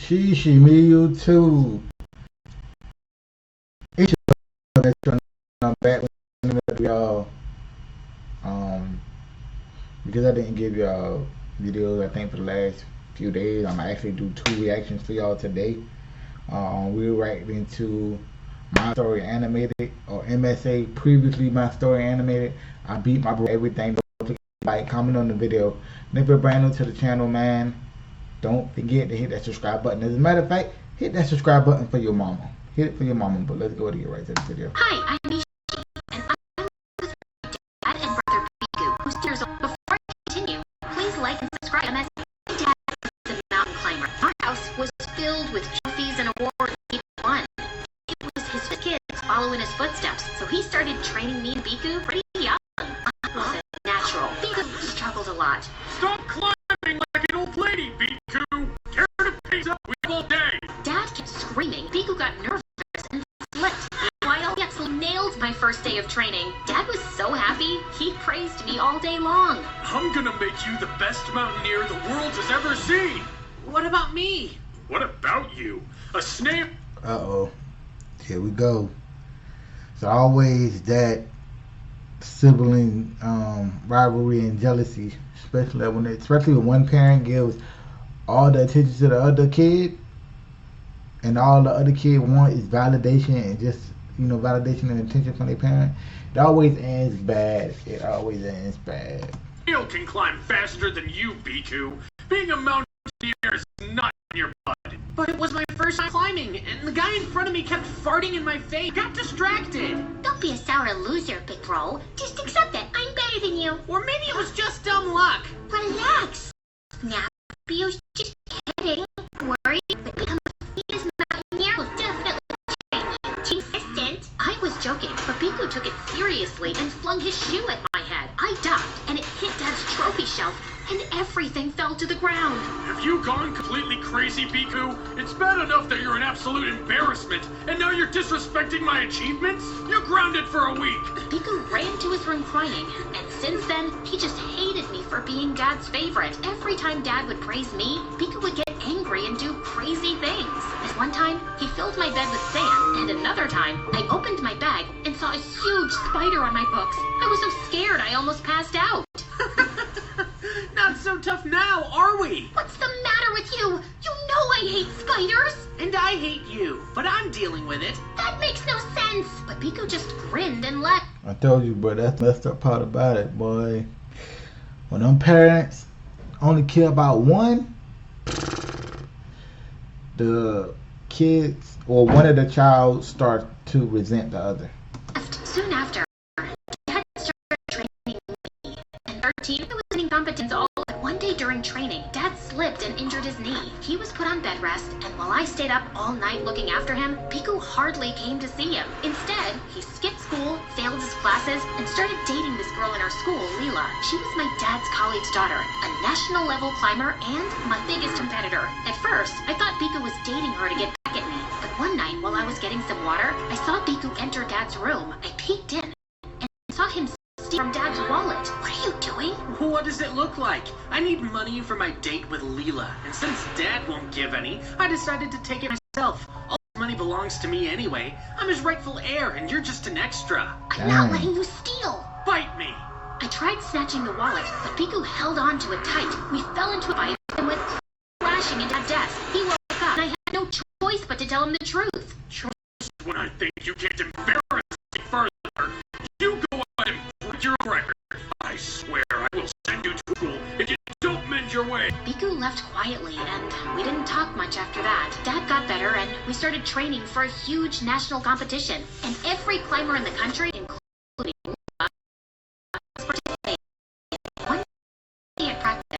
Shishi, me, you too. Each of us I'm back with y'all. Because I didn't give y'all videos, I think for the last few days, I'm actually do 2 reactions for y'all today. We're right into My Story Animated or MSA. Previously, My Story Animated. I beat my bro everything. Like, comment on the video. And if you're brand new to the channel, man, don't forget to hit that subscribe button. As a matter of fact, hit that subscribe button for your mama. Hit it for your mama. But let's go to get right to the video. Hi, I'm Mishi, and I'm with my dad and brother Biku, who's 2 years old. Before I continue, please like and subscribe. My dad is a mountain climber. Our house was filled with trophies and awards he won. It was his kids following his footsteps, so he started training me and Biku pretty young. It was natural. Biku struggled a lot. Stop climbing like an old lady, Biku! Tear the pace up with all day! Dad kept screaming. Biku got nervous and slipped. While he absolutely nailed my first day of training, Dad was so happy, he praised me all day long. I'm gonna make you the best mountaineer the world has ever seen! What about me? What about you? A snail? Uh-oh. Here we go. So always that sibling rivalry and jealousy, especially when one parent gives all the attention to the other kid and all the other kid want is validation and just validation and attention from their parent. It always ends bad. It always ends bad. Snail can climb faster than you, Biku. Being a mountaineer is not in your blood. But it was my first time climbing, and the guy in front of me kept farting in my face. Got distracted. Don't be a sour loser, big bro. Just accept it. I'm better than you. Or maybe it was just dumb luck. Relax. Now, Bio's just kidding. Don't worry. But become a famous mountaineer will definitely train you. Consistent. I was joking, but Biku took it seriously and flung his shoe at my head. I ducked, and it hit Dad's trophy shelf, and everything fell to the ground. Have you gone completely crazy, Biku? It's bad enough that you're an absolute embarrassment, and now you're disrespecting my achievements? You're grounded for a week! Biku ran to his room crying, and since then, he just hated me for being Dad's favorite. Every time Dad would praise me, Biku would get angry and do crazy things. This one time, he filled my bed with sand, and another time, I opened my bag and saw a huge spider on my books. I was so scared I almost passed out. Not so tough now, are we? What's the matter with you? You know I hate spiders! And I hate you, but I'm dealing with it. That makes no sense! But Biku just grinned and left. I told you, bro, that's the messed up part about it, boy. When them parents only care about one, the kids or one of the child start to resent the other. Soon after, Dad started training me, and 13 I was winning competitions all. But one day during training, Dad slipped and injured his knee. He was put on bed rest, and while I stayed up all night looking after him, Biku hardly came to see him. Instead, he skipped school, failed his classes, and started dating this girl in our school, Leela. She was my dad's colleague's daughter, a national level climber and my biggest competitor. At first, I thought Biku was dating her to get back at me. But one night, while I was getting some water, I saw Biku enter Dad's room. I peeked in and saw him steal from Dad's wallet. What are you doing? What does it look like? I need money for my date with Leela, and since Dad won't give any, I decided to take it myself. All this money belongs to me anyway. I'm his rightful heir, and you're just an extra. I'm not letting you steal. Fight me! I tried snatching the wallet, but Biku held on to it tight. We fell into a fight and went crashing into Dad's desk. He woke up, and I had no choice but to tell him the truth. Just when I think you can't embarrass me further, you go out and break your record. I swear I will send you to school if you don't mend your way. Biku left quietly, and we didn't talk much after that. Dad got better, and we started training for a huge national competition. And every climber in the country, including us, participated. One day at practice,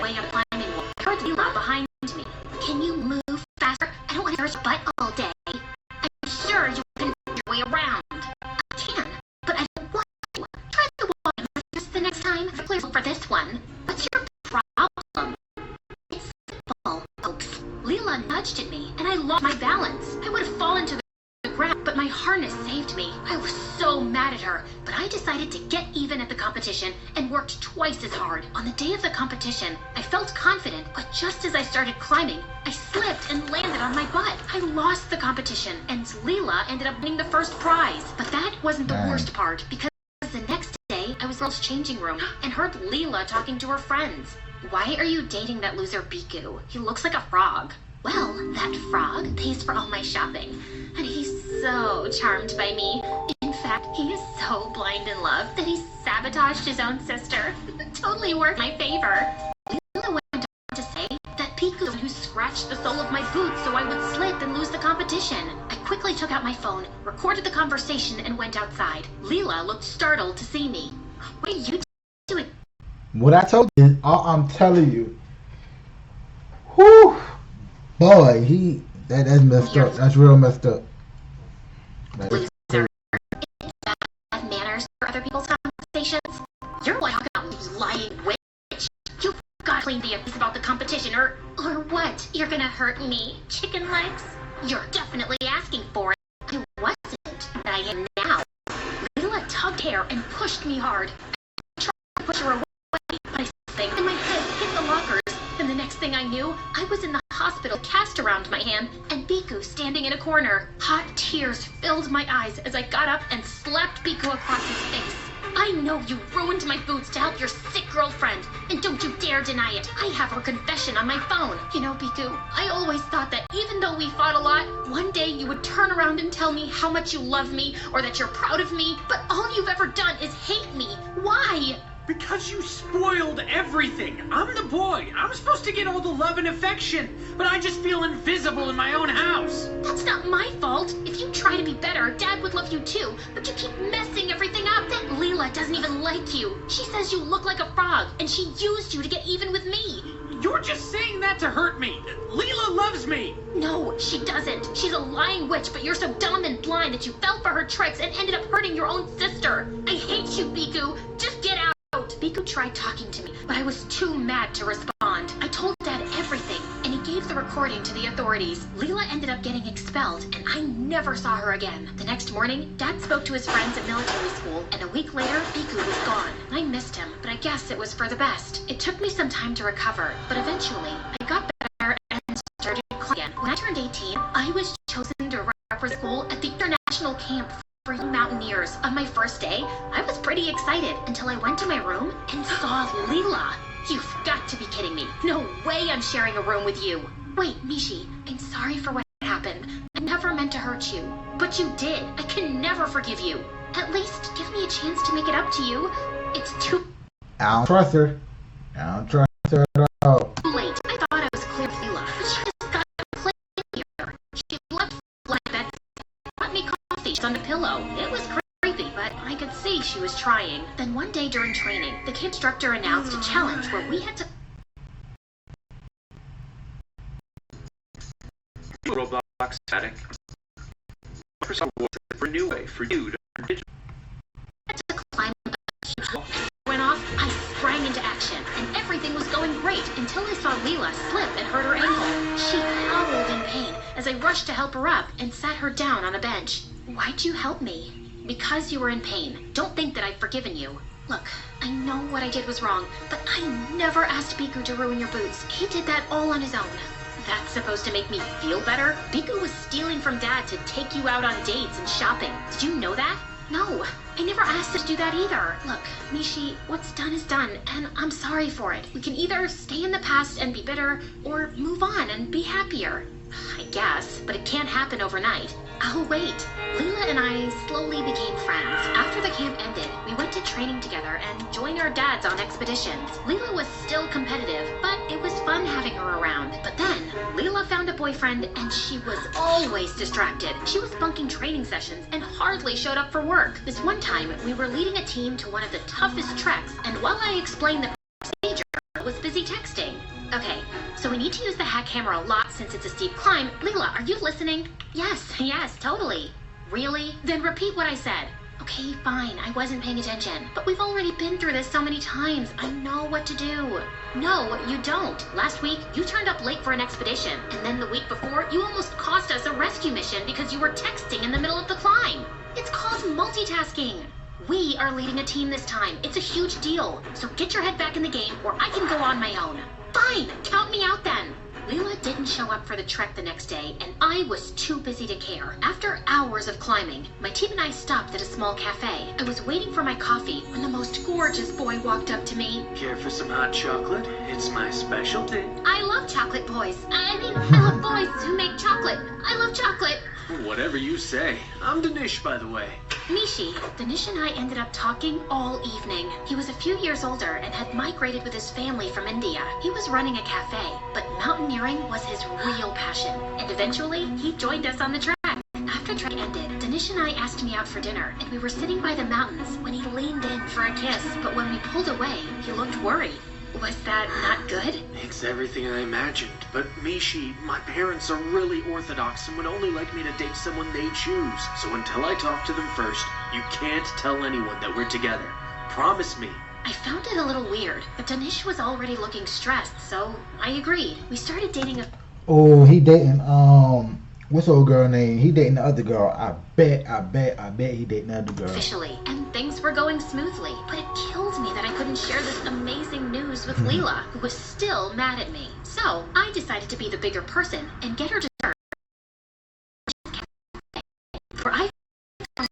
way of climbing wall, I heard Leela behind me. Can you move faster? I don't want to hurt your butt all day. I'm sure you can find your way around. I can, but I don't want to. Try the wall just the next time. Please look for this one. What's your problem? It's simple, folks. Leela nudged at me, and I lost my balance. I would have fallen to the ground, but my harness saved me. I was so mad at her, but I decided to get even at the competition and worked twice as hard. On the day of the competition, I felt confident, but just as I started climbing, I slipped and landed on my butt. I lost the competition, and Leela ended up winning the first prize. But that wasn't the worst part, because the next day, I was in the girls' changing room and heard Leela talking to her friends. Why are you dating that loser Biku? He looks like a frog. Well, that frog pays for all my shopping, and he's so charmed by me. In fact, he is so blind in love that he sabotaged his own sister. Totally worked my favor. Leela went on to say that Biku was the one who scratched the sole of my boot so I would slip and lose the competition. I quickly took out my phone, recorded the conversation, and went outside. Leela looked startled to see me. What are you doing? What I told you, I'm telling you. Whew. Boy, that's messed up. That's real messed up. Loser. Bad manners for other people's conversations. You're like a lying witch. You gotta clean the abuse about the competition, or what? You're gonna hurt me, chicken legs? You're definitely asking for it. I wasn't, but I am now. Leela tugged hair and pushed me hard. I tried to push her away, but I think in my head hit the lockers, and the next thing I knew, I was in the hospital, cast around my hand, and Biku standing in a corner. Hot tears filled my eyes as I got up and slapped Biku across his face. I know you ruined my boots to help your sick girlfriend, and don't you dare deny it. I have her confession on my phone. You know, Biku, I always thought that even though we fought a lot, one day you would turn around and tell me how much you love me or that you're proud of me, but all you've ever done is hate me. Why? Because you spoiled everything. I'm the boy. I'm supposed to get all the love and affection, but I just feel invisible in my own house. That's not my fault. If you try to be better, Dad would love you too, but you keep messing everything up. That Leela doesn't even like you. She says you look like a frog, and she used you to get even with me. You're just saying that to hurt me. Leela loves me. No, she doesn't. She's a lying witch, but you're so dumb and blind that you fell for her tricks and ended up hurting your own sister. I hate you, Biku. Just get out. Biku tried talking to me, but I was too mad to respond. I told Dad everything, and he gave the recording to the authorities. Leela ended up getting expelled, and I never saw her again. The next morning, Dad spoke to his friends at military school, and a week later, Biku was gone. I missed him, but I guess it was for the best. It took me some time to recover, but eventually, I got better and started climbing again. When I turned 18, I was chosen to represent school at the international camp for young mountaineers. On my first day, I was pretty excited until I went to my room and saw Leela. You've got to be kidding me. No way I'm sharing a room with you. Wait, Mishi, I'm sorry for what happened. I never meant to hurt you. But you did. I can never forgive you. At least give me a chance to make it up to you. It's too I don't trust her. I don't trust her at all. late. I thought I was clear with Leela, but she just got clear. She left my bed, brought me coffee on the pillow. It was creepy, but I could see she was trying. Then one day during training, the camp instructor announced a challenge where we had to Roblox static. Microsoft Word for a new way for you to climb a huge wall. Went off, I sprang into action, and everything was going great until I saw Leela slip and hurt her ankle. She howled in pain as I rushed to help her up and sat her down on a bench. Why'd you help me? Because you were in pain. Don't think that I've forgiven you. Look, I know what I did was wrong, but I never asked Biku to ruin your boots. He did that all on his own. That's supposed to make me feel better? Biku was stealing from Dad to take you out on dates and shopping. Did you know that? No, I never asked him to do that either. Look, Mishi, what's done is done, and I'm sorry for it. We can either stay in the past and be bitter, or move on and be happier. I guess, but it can't happen overnight. I'll wait. Leela and I slowly became friends. After the camp ended, we went to training together and joined our dads on expeditions. Leela was still competitive, but it was fun having her around. But then, Leela found a boyfriend and she was always distracted. She was bunking training sessions and hardly showed up for work. This one time, we were leading a team to one of the toughest treks, and while I explained the procedure, I was busy texting. Okay, so we need to use the hack hammer a lot since it's a steep climb. Leela, are you listening? Yes, totally. Really? Then repeat what I said. Okay, fine, I wasn't paying attention. But we've already been through this so many times. I know what to do. No, you don't. Last week, you turned up late for an expedition. And then the week before, you almost cost us a rescue mission because you were texting in the middle of the climb. It's called multitasking. We are leading a team this time. It's a huge deal. So get your head back in the game or I can go on my own. Fine, count me out then. Leela didn't show up for the trek the next day, and I was too busy to care. After hours of climbing, my team and I stopped at a small cafe. I was waiting for my coffee when the most gorgeous boy walked up to me. Care for some hot chocolate? It's my specialty. I love chocolate boys. I love boys who make chocolate. I love chocolate. Whatever you say. I'm Danish, by the way. Mishi, Danish and I ended up talking all evening. He was a few years older and had migrated with his family from India. He was running a cafe, but mountaineering was his real passion. And eventually, he joined us on the trek. After trek ended, Danish and I asked me out for dinner, and we were sitting by the mountains when he leaned in for a kiss. But when we pulled away, he looked worried. Was that not good? It's everything I imagined. But Mishi, my parents are really orthodox and would only like me to date someone they choose. So until I talk to them first, you can't tell anyone that we're together. Promise me. I found it a little weird, but Danish was already looking stressed, so I agreed. We started dating Oh, he dating what's the old girl name? He dating the other girl. I bet he dating the other girl. officially, and things were going smoothly. But it killed me that I couldn't share this amazing news with Leela, who was still mad at me. So I decided to be the bigger person and get her to start. For I what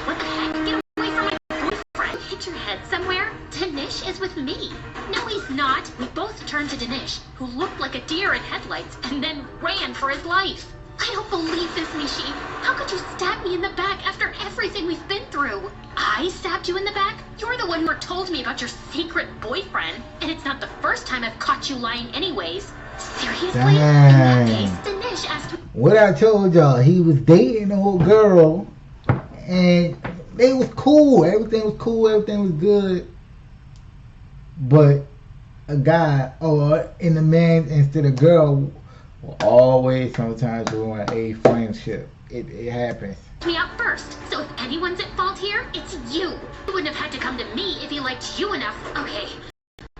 the heck? Get away from my boyfriend! Hit your head somewhere. Danish is with me. No, he's not. We both turned to Danish, who looked like a deer in headlights, and then ran for his life. I don't believe this, Mishi. How could you stab me in the back after everything we've been through? I stabbed you in the back? You're the one who told me about your secret boyfriend, and it's not the first time I've caught you lying anyways. Seriously? Dang. In that case, Danish asked me. What I told y'all, he was dating the old girl, and they was cool. Everything was cool. Everything was good. But a guy, or in the man instead of girl, will always sometimes ruin a friendship. It happens. Me out first. So if anyone's at fault here, it's you. You wouldn't have had to come to me if he liked you enough. Okay,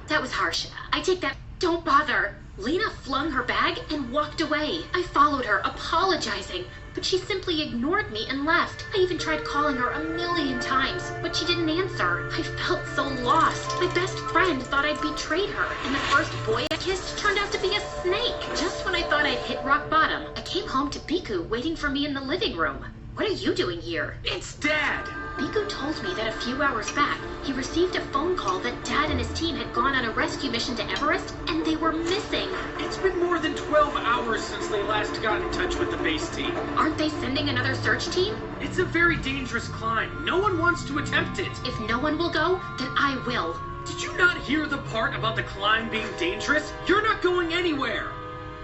that was harsh. I take that. Don't bother. Lena flung her bag and walked away. I followed her, apologizing, but she simply ignored me and left. I even tried calling her 1,000,000 times, but she didn't answer. I felt so lost. My best friend thought I'd betrayed her, and the first boy I kissed turned out to be a snake. Just when I thought I'd hit rock bottom, I came home to Biku waiting for me in the living room. What are you doing here? It's Dad! Biku told me that a few hours back, he received a phone call that Dad and his team had gone on a rescue mission to Everest, and they were missing. It's been more than 12 hours since they last got in touch with the base team. Aren't they sending another search team? It's a very dangerous climb. No one wants to attempt it. If no one will go, then I will. Did you not hear the part about the climb being dangerous? You're not going anywhere.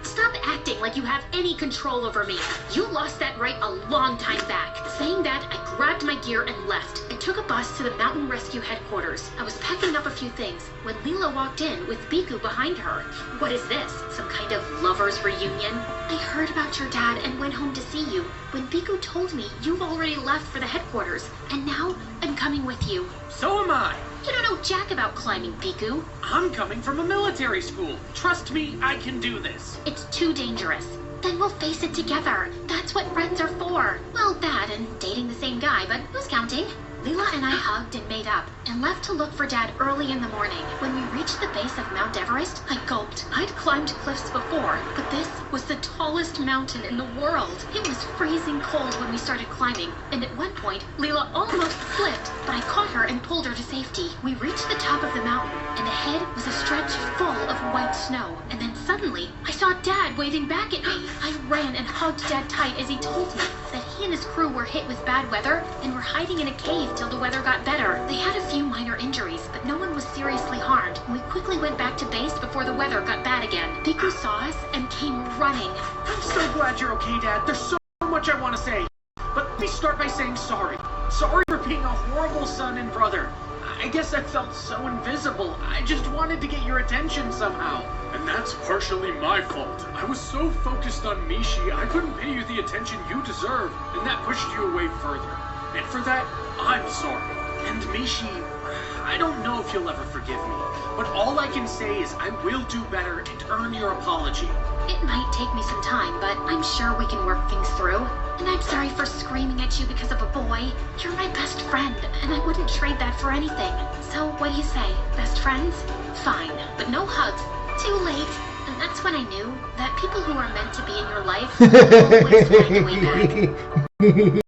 Stop acting like you have any control over me. You lost that right a long time back. Saying that, I grabbed my gear and left. I took a bus to the mountain rescue headquarters. I was packing up a few things when Leela walked in with Biku behind her. What is this? Some kind of lover's reunion? I heard about your dad and went home to see you. When Biku told me you've already left for the headquarters, and now I'm coming with you. So am I. You don't know jack about climbing, Biku. I'm coming from a military school. Trust me, I can do this. It's too dangerous. Then we'll face it together. That's what friends are for. Well, that and dating the same guy, but who's counting? Leela and I hugged and made up, and left to look for Dad early in the morning. When we reached the base of Mount Everest, I gulped. I'd climbed cliffs before, but this was the tallest mountain in the world. It was freezing cold when we started climbing, and at one point, Leela almost slipped, but I caught her and pulled her to safety. We reached the top of the mountain, and ahead was a stretch full of white snow, and then suddenly, I saw Dad waving back at me. I ran and hugged Dad tight as he told me that he and his crew were hit with bad weather and were hiding in a cave till the weather got better. They had a few minor injuries, but no one was seriously harmed. We quickly went back to base before the weather got bad again. Biku saw us and came running. I'm so glad you're okay, Dad. There's so much I want to say. But let me start by saying sorry. Sorry for being a horrible son and brother. I guess I felt so invisible. I just wanted to get your attention somehow. And that's partially my fault. I was so focused on Mishi, I couldn't pay you the attention you deserve, and that pushed you away further. And for that, I'm sorry. And Mishi, I don't know if you'll ever forgive me, but all I can say is I will do better and earn your apology. It might take me some time, but I'm sure we can work things through. And I'm sorry for screaming at you because of a boy. You're my best friend, and I wouldn't trade that for anything. So what do you say? Best friends? Fine, but no hugs. Too late. And that's when I knew that people who are meant to be in your life will always find a way back.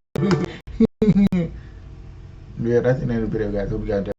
Yeah, that's the end of the video, guys. Hope you guys enjoyed.